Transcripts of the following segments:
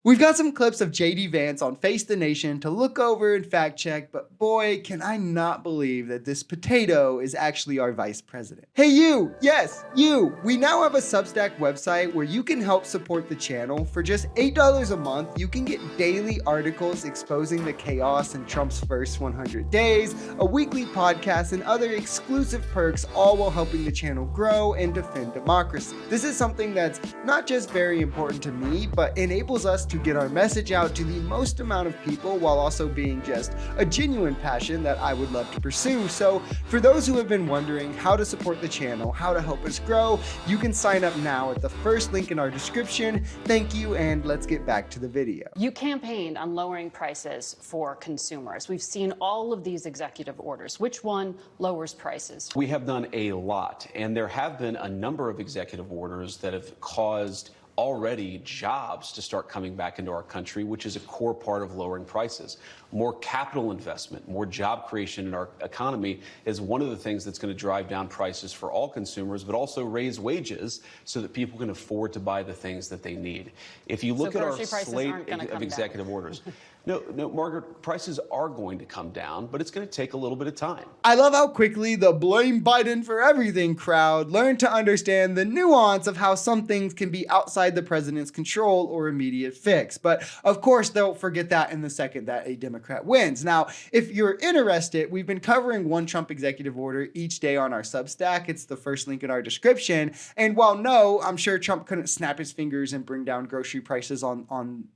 We've got some clips of JD Vance on Face the Nation to look over and fact check, but boy, can I not believe that this potato is actually our vice president. Hey you, yes, you! We now have a Substack website where you can help support the channel. For just $8 a month, you can get daily articles exposing the chaos in Trump's first 100 days, a weekly podcast, and other exclusive perks, all while helping the channel grow and defend democracy. This is something that's not just very important to me, but enables us to get our message out to the most amount of people while also being just a genuine passion that I would love to pursue. So for those who have been wondering how to support the channel, how to help us grow, you can sign up now at the first link in our description. Thank you, and let's get back to the video. You campaigned on lowering prices for consumers. We've seen all of these executive orders. Which one lowers prices? We have done a lot, and there have been a number of executive orders that have caused already jobs to start coming back into our country, which is a core part of lowering prices. More capital investment, more job creation in our economy is one of the things that's going to drive down prices for all consumers, but also raise wages so that people can afford to buy the things that they need. If you look at our slate of executive orders, no, Margaret, prices are going to come down, but it's going to take a little bit of time. I love how quickly the blame Biden for everything crowd learned to understand the nuance of how some things can be outside the president's control or immediate fix. But of course, they'll forget that in the second that a Democrat wins. Now, if you're interested, we've been covering one Trump executive order each day on our Substack. It's the first link in our description. And while no, I'm sure Trump couldn't snap his fingers and bring down grocery prices on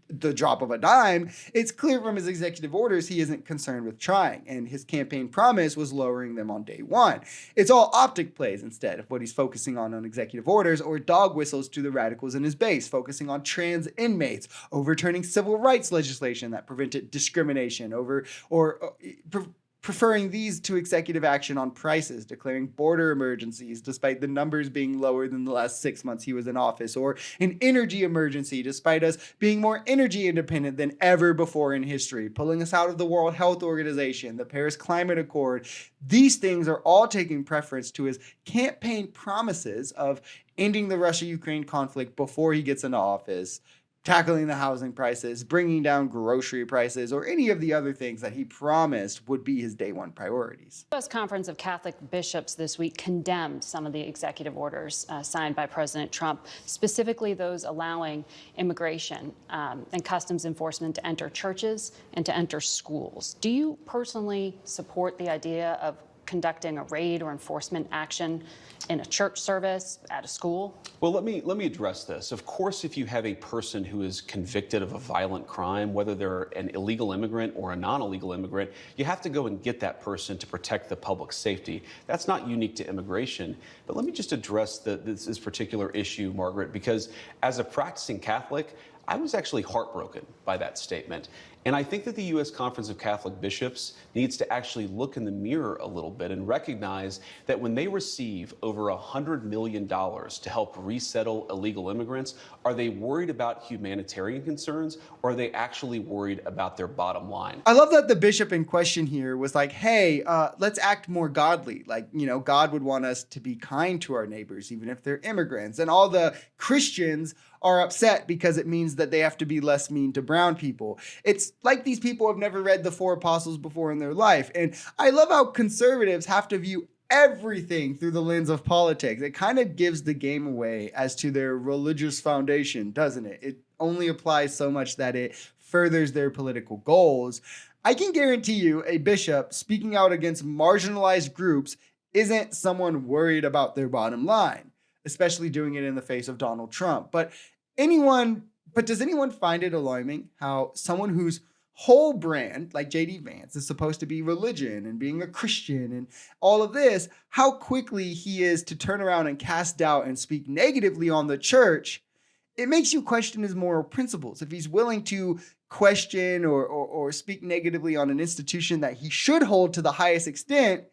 the drop of a dime, it's clear from his executive orders he isn't concerned with trying, and his campaign promise was lowering them on day one. It's all optic plays instead of what he's focusing on executive orders, or dog whistles to the radicals in his base, focusing on trans inmates, overturning civil rights legislation that prevented discrimination preferring these to executive action on prices, declaring border emergencies despite the numbers being lower than the last 6 months he was in office, or an energy emergency despite us being more energy independent than ever before in history, pulling us out of the World Health Organization, the Paris Climate Accord. These things are all taking preference to his campaign promises of ending the Russia-Ukraine conflict before he gets into office, tackling the housing prices, bringing down grocery prices, or any of the other things that he promised would be his day one priorities. The U.S. Conference of Catholic Bishops this week condemned some of the executive orders signed by President Trump, specifically those allowing immigration and customs enforcement to enter churches and to enter schools. Do you personally support the idea of conducting a raid or enforcement action in a church service, at a school? Well, let me address this. Of course, if you have a person who is convicted of a violent crime, whether they're an illegal immigrant or a non-illegal immigrant, you have to go and get that person to protect the public safety. That's not unique to immigration. But let me just address this particular issue, Margaret, because as a practicing Catholic, I was actually heartbroken by that statement. And I think that the U.S. Conference of Catholic Bishops needs to actually look in the mirror a little bit and recognize that when they receive over $100 million to help resettle illegal immigrants, are they worried about humanitarian concerns, or are they actually worried about their bottom line? I love that the bishop in question here was like, hey, let's act more godly. Like, God would want us to be kind to our neighbors, even if they're immigrants. And all the Christians are upset because it means that they have to be less mean to brown people. It's like these people have never read the four apostles before in their life. And I love how conservatives have to view everything through the lens of politics. It kind of gives the game away as to their religious foundation, doesn't it? It only applies so much that it furthers their political goals. I can guarantee you a bishop speaking out against marginalized groups isn't someone worried about their bottom line, especially doing it in the face of Donald Trump. But does anyone find it alarming how someone whose whole brand, like JD Vance, is supposed to be religion and being a Christian and all of this, how quickly he is to turn around and cast doubt and speak negatively on the church? It makes you question his moral principles. If he's willing to question or speak negatively on an institution that he should hold to the highest extent,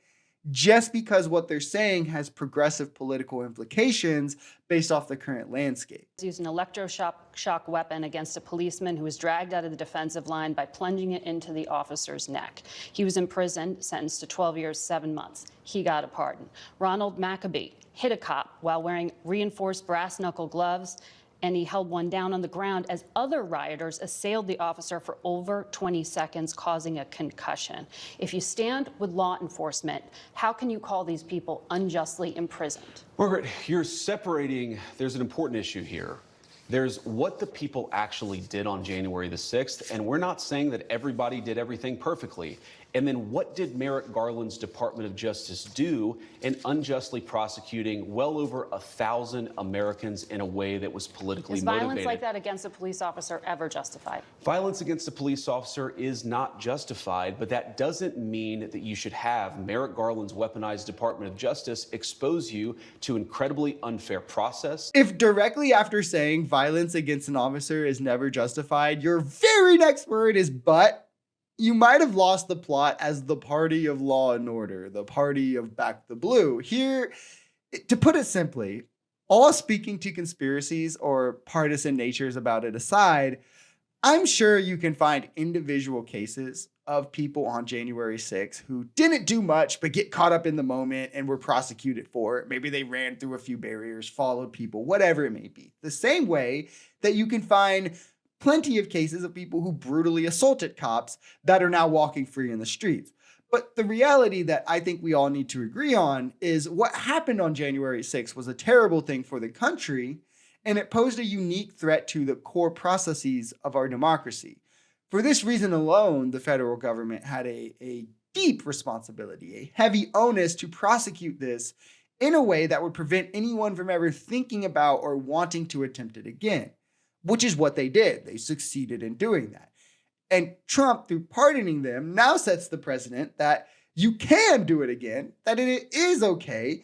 just because what they're saying has progressive political implications based off the current landscape. Used an electroshock weapon against a policeman who was dragged out of the defensive line by plunging it into the officer's neck. He was imprisoned, sentenced to 12 years, 7 months. He got a pardon. Ronald Maccabee hit a cop while wearing reinforced brass knuckle gloves and he held one down on the ground as other rioters assailed the officer for over 20 seconds, causing a concussion. If you stand with law enforcement, how can you call these people unjustly imprisoned? Margaret, you're separating, there's an important issue here. There's what the people actually did on January the 6th, and we're not saying that everybody did everything perfectly. And then what did Merrick Garland's Department of Justice do in unjustly prosecuting well over 1,000 Americans in a way that was politically motivated? Is violence like that against a police officer ever justified? Violence against a police officer is not justified, but that doesn't mean that you should have Merrick Garland's weaponized Department of Justice expose you to incredibly unfair process. If directly after saying violence against an officer is never justified, your very next word is but, you might have lost the plot as the party of law and order, the party of back the blue. Here, to put it simply, all speaking to conspiracies or partisan natures about it aside, I'm sure you can find individual cases of people on January 6th who didn't do much but get caught up in the moment and were prosecuted for it. Maybe they ran through a few barriers, followed people, whatever it may be. The same way that you can find plenty of cases of people who brutally assaulted cops that are now walking free in the streets. But the reality that I think we all need to agree on is what happened on January 6th was a terrible thing for the country, and it posed a unique threat to the core processes of our democracy. For this reason alone, the federal government had a deep responsibility, a heavy onus to prosecute this in a way that would prevent anyone from ever thinking about or wanting to attempt it again. Which is what they did. They succeeded in doing that. And Trump, through pardoning them, now sets the precedent that you can do it again, that it is okay.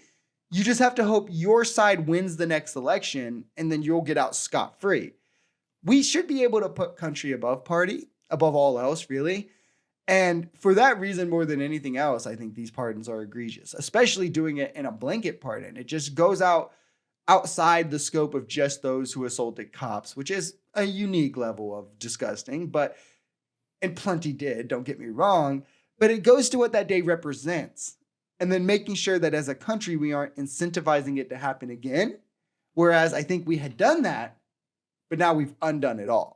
You just have to hope your side wins the next election, and then you'll get out scot-free. We should be able to put country above party, above all else, really. And for that reason, more than anything else, I think these pardons are egregious, especially doing it in a blanket pardon. It just goes outside the scope of just those who assaulted cops, which is a unique level of disgusting, and plenty did, don't get me wrong, but it goes to what that day represents. And then making sure that as a country, we aren't incentivizing it to happen again. Whereas I think we had done that, but now we've undone it all.